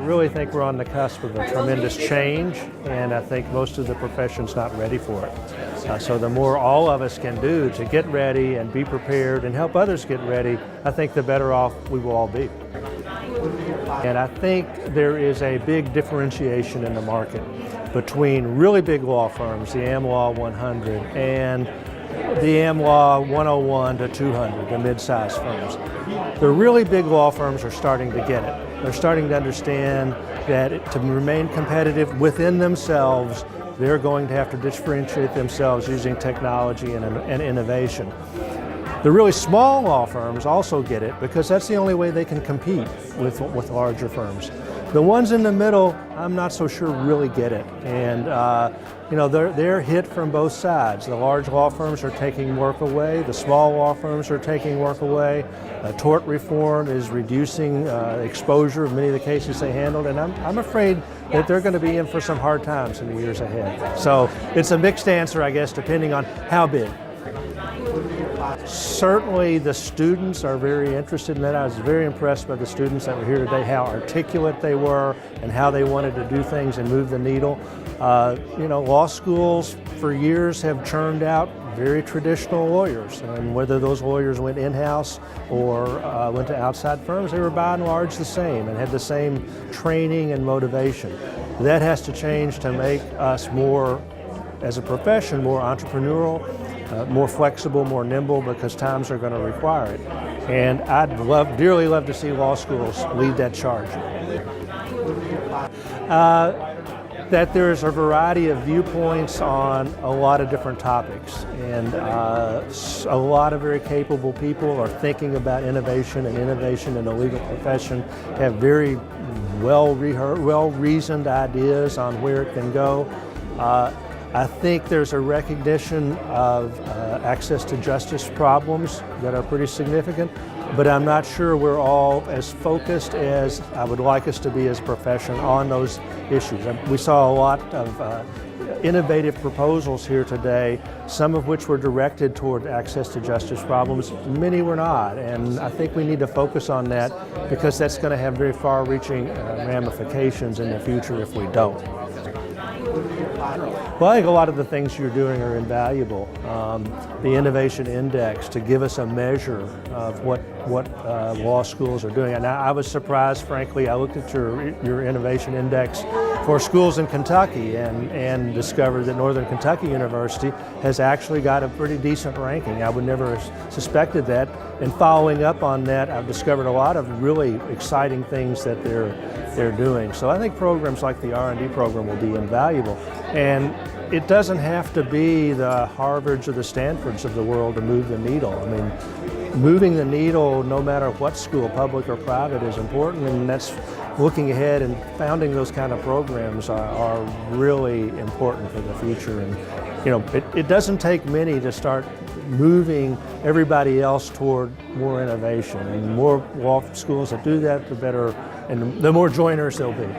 really think we're on the cusp of a tremendous change, and I think most of the profession's not ready for it. So the more all of us can do to get ready and be prepared and help others get ready, I think the better off we will all be. And I think there is a big differentiation in the market between really big law firms, the AmLaw 100, and the AmLaw 101 to 200, the mid-sized firms. The really big law firms are starting to get it. They're starting to understand that to remain competitive within themselves, they're going to have to differentiate themselves using technology and innovation. The really small law firms also get it because that's the only way they can compete with larger firms. The ones in the middle, I'm not so sure really get it, and they're hit from both sides. The large law firms are taking work away. The small law firms are taking work away. Tort reform is reducing exposure of many of the cases they handled, and I'm afraid that they're going to be in for some hard times in the years ahead. So it's a mixed answer, I guess, depending on how big. Certainly the students are very interested in that. I was very impressed by the students that were here today, how articulate they were and how they wanted to do things and move the needle. Law schools for years have churned out very traditional lawyers, and whether those lawyers went in-house or went to outside firms, they were by and large the same and had the same training and motivation. That has to change to make us more, as a profession, more entrepreneurial, more flexible, more nimble, because times are going to require it. And I'd dearly love to see law schools lead that charge. That there's a variety of viewpoints on a lot of different topics, and a lot of very capable people are thinking about innovation and innovation in the legal profession, have very well-reasoned ideas on where it can go. I think there's a recognition of access to justice problems that are pretty significant, but I'm not sure we're all as focused as I would like us to be as a profession on those issues. We saw a lot of innovative proposals here today, some of which were directed toward access to justice problems. Many were not, and I think we need to focus on that because that's going to have very far-reaching ramifications in the future if we don't. Well, I think a lot of the things you're doing are invaluable. The Innovation Index, to give us a measure of what law schools are doing. And I was surprised, frankly. I looked at your Innovation Index for schools in Kentucky and discovered that Northern Kentucky University has actually got a pretty decent ranking. I would never have suspected that. And following up on that, I've discovered a lot of really exciting things that they're doing. So I think programs like the R&D program will be invaluable. And it doesn't have to be the Harvards or the Stanfords of the world to move the needle. I mean, moving the needle, no matter what school, public or private, is important, and that's looking ahead and founding those kind of programs are really important for the future. And it doesn't take many to start moving everybody else toward more innovation, and more law schools that do that, the better, and the more joiners there'll be.